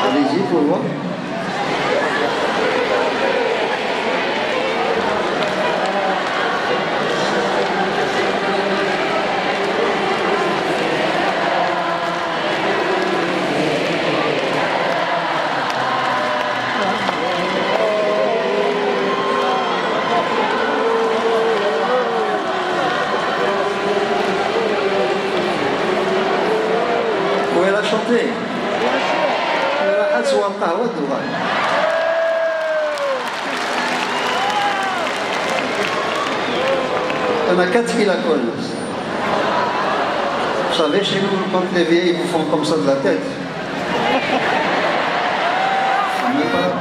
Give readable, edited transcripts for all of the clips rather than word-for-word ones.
Allez-y pour voir. Vous pouvez la chanter. أسوأ القهوة الدخان. أنا كتفي la colle. Vous savez, chez nous, quand les vieilles vous font comme ça de la tête, ça me pas.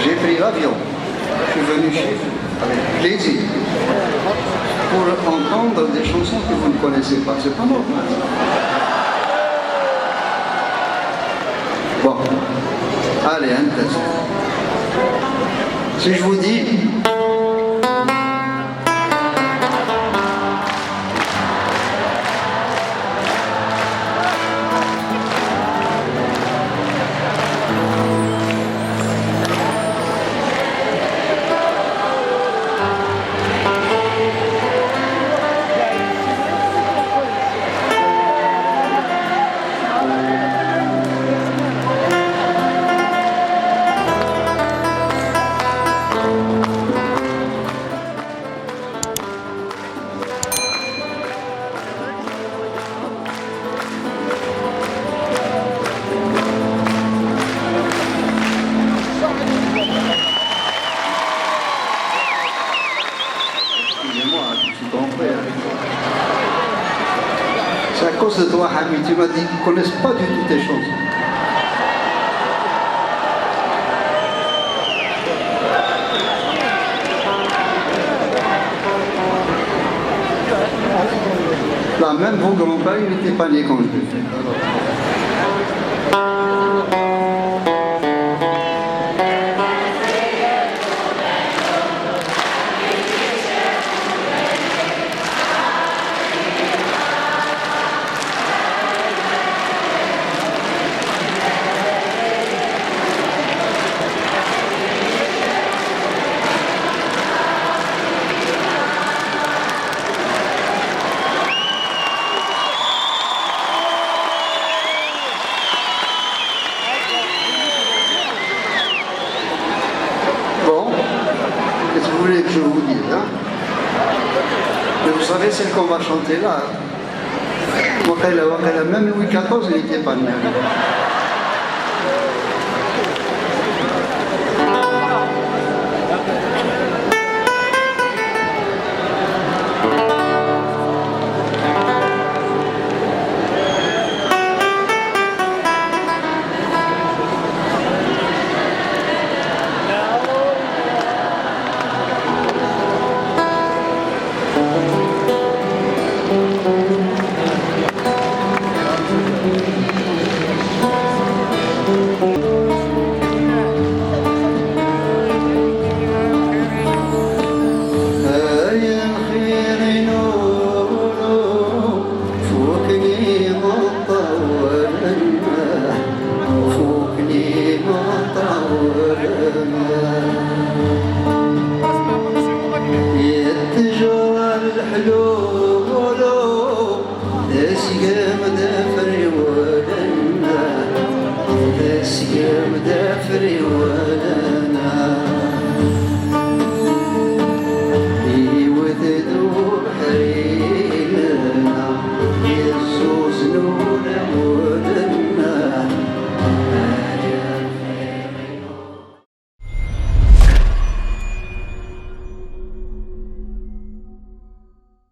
J'ai pris l'avion. Je suis venu chez vous avec plaisir. Pour entendre des chansons que vous ne connaissez pas. C'est pas normal. Bon. Allez, un test. Si je vous dis... C'est à cause de toi, Hamid, tu m'as dit qu'ils ne connaissent pas du tout tes choses. Là, même vos grands-parents, ils n'étaient pas nés quand je l'ai fait. Qu'est-ce que vous voulez que je vous dise, hein? Mais vous savez, celle qu'on va chanter là, même Louis XIV, il n'était pas né. الحلول داسي قامد